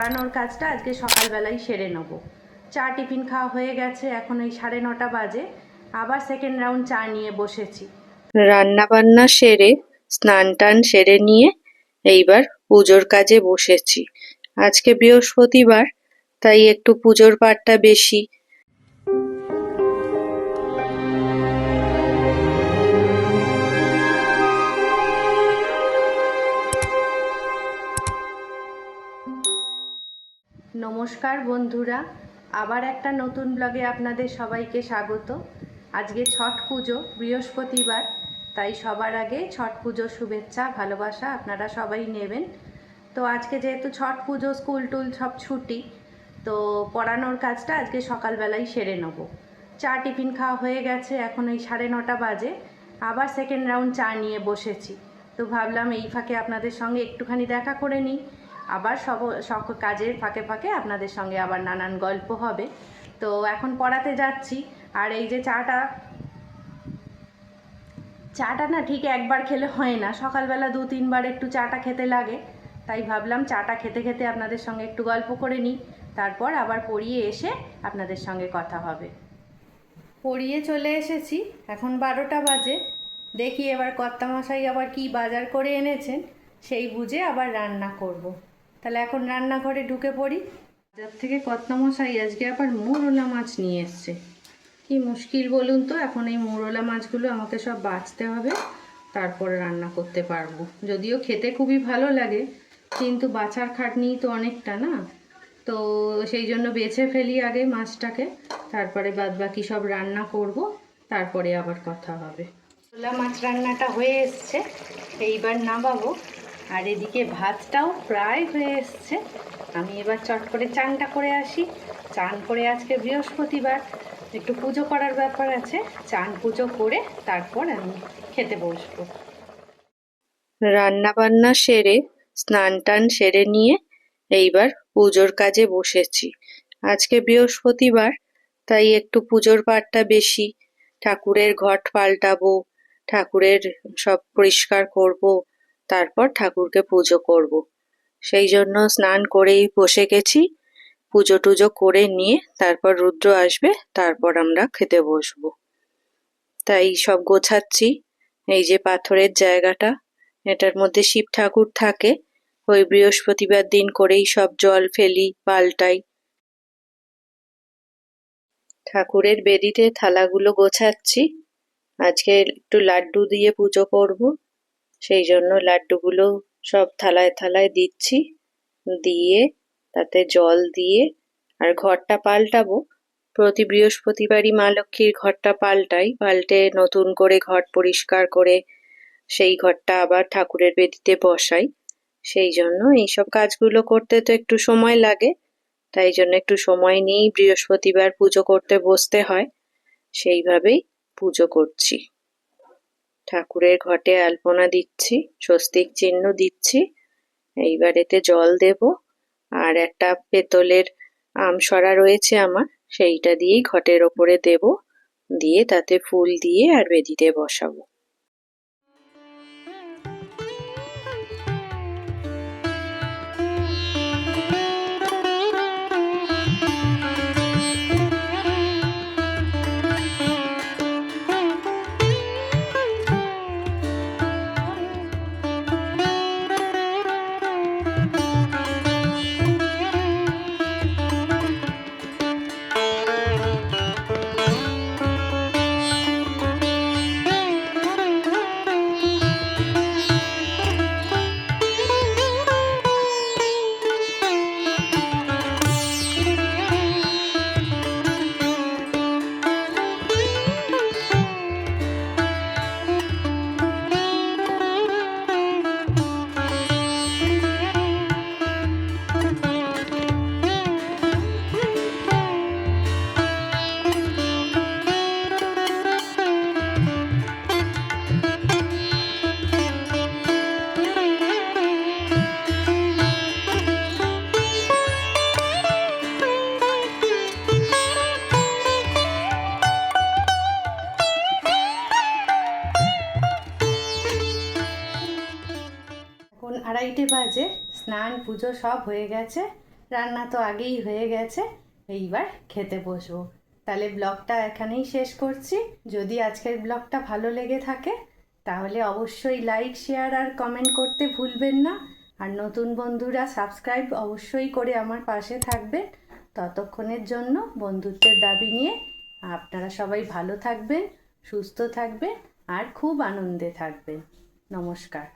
রান্নার কাজটা আজকে সকালবেলাই সেরে নেব। চা টিফিন খাওয়া হয়ে গেছে, এখন ওই 9:30 বাজে। আবার সেকেন্ড রাউন্ড চা নিয়ে বসেছি। রান্না বান্না সেরে স্নান টান সেরে নিয়ে এইবার পুজোর কাজে বসেছি। আজকে বৃহস্পতিবার, তাই একটু পুজোর পাটটা বেশি। নমস্কার বন্ধুরা, আবার একটা নতুন ব্লগে আপনাদের সবাইকে স্বাগত। আজকে ছট পুজো, বৃহস্পতিবার, তাই সবার আগে ছট পুজোর শুভেচ্ছা ভালোবাসা আপনারা সবাই নেবেন। তো আজকে যেহেতু ছট পুজো, স্কুল টুল সব ছুটি, তো পড়ানোর কাজটা আজকে সকালবেলাই সেরে নেব। চা টিফিন খাওয়া হয়ে গেছে, এখন ওই 9:30 বাজে। আবার সেকেন্ড রাউন্ড চা নিয়ে বসেছি। তো ভাবলাম এই ফাঁকে আপনাদের সঙ্গে একটুখানি দেখা করে নিই, আবার সব কাজের ফাঁকে ফাঁকে আপনাদের সঙ্গে আবার নানান গল্প হবে। তো এখন পড়াতে যাচ্ছি। আর এই যে চাটা না ঠিক একবার খেলে হয় না, সকালবেলা 2-3 বার একটু চাটা খেতে লাগে। তাই ভাবলাম চাটা খেতে খেতে আপনাদের সঙ্গে একটু গল্প করে নিই, তারপর আবার পড়িয়ে এসে আপনাদের সঙ্গে কথা হবে। পড়িয়ে চলে এসেছি, এখন 12টা বাজে। দেখি এবার কর্তামশাই আবার কি বাজার করে এনেছেন, সেই বুঝে আবার রান্না করব। তাহলে এখন রান্নাঘরে ঢুকে পড়ি। বাজার থেকে কর্তামশাই আজকে আবার মোরলা মাছ নিয়ে এসছে। কি মুশকিল বলুন তো, এখন এই মোরলা মাছগুলো আমাকে সব বাছতে হবে, তারপরে রান্না করতে পারবো। যদিও খেতে খুবই ভালো লাগে, কিন্তু বাছার খাটনিই তো অনেকটা না। তো সেই জন্য বেছে ফেলি আগে মাছটাকে, তারপরে বাদবাকি সব রান্না করব, তারপরে আবার কথা হবে। মোরলা মাছ রান্নাটা হয়ে এসছে, এইবার নামাবো। আর এদিকে ভাতটাও প্রায় হয়ে এসছে। আমি এবার চট করে চানটা করে আসি। চান করে, আজকে বৃহস্পতিবার, একটু পুজো করার ব্যাপার আছে। চান পুজো করে তারপর আমি খেতে বসবো। রান্না বান্না সেরে স্নান টান সেরে নিয়ে এইবার পুজোর কাজে বসেছি। আজকে বৃহস্পতিবার, তাই একটু পুজোর পাটটা বেশি। ঠাকুরের ঘট পাল্টাবো, ঠাকুরের সব পরিষ্কার করব, তারপর ঠাকুরকে পুজো করব। সেই জন্য স্নান করেই বসে গেছি। পুজো টুজো করে নিয়ে তারপর রুদ্র আসবে, তারপর আমরা খেতে বসবো। তাই সব গোছাচ্ছি। এই যে পাথরের জায়গাটা, এটার মধ্যে শিব ঠাকুর থাকে। ওই বৃহস্পতিবার দিন করেই সব জল ফেলি, পাল্টাই। ঠাকুরের বেদিতে থালাগুলো গোছাচ্ছি। আজকে একটু লাড্ডু দিয়ে পুজো করব, সেই জন্য লাড্ডুগুলো সব থালায় থালায় দিচ্ছি। দিয়ে তাতে জল দিয়ে আর ঘরটা পাল্টাবো। প্রতি বৃহস্পতিবারই মা লক্ষ্মীর ঘরটা পাল্টাই, পাল্টে নতুন করে ঘর পরিষ্কার করে সেই ঘরটা আবার ঠাকুরের বেদিতে বসাই। সেই জন্য এইসব কাজগুলো করতে তো একটু সময় লাগে, তাই জন্য একটু সময় নিয়েই বৃহস্পতিবার পুজো করতে বসতে হয়। সেইভাবেই পুজো করছি। ঠাকুরের ঘটে আলপনা দিচ্ছি, স্বস্তিক চিহ্ন দিচ্ছি। এইবার এতে জল দেব। আর একটা পেতলের আমসরা রয়েছে আমার, সেইটা দিয়েই ঘটের ওপরে দেব, দিয়ে তাতে ফুল দিয়ে আর বেদিতে বসাবো। এখন 2:30 বাজে, স্নান পুজো সব হয়ে গেছে। রান্না তো আগেই হয়ে গেছে, এইবার খেতে বসবো। তাহলে ব্লগটা এখানেই শেষ করছি। যদি আজকের ব্লগটা ভালো লেগে থাকে তাহলে অবশ্যই লাইক, শেয়ার আর কমেন্ট করতে ভুলবেন না। আর নতুন বন্ধুরা সাবস্ক্রাইব অবশ্যই করে আমার পাশে থাকবেন। ততক্ষণের জন্য বন্ধুত্বের দাবি নিয়ে আপনারা সবাই ভালো থাকবেন, সুস্থ থাকবেন আর খুব আনন্দে থাকবেন। নমস্কার।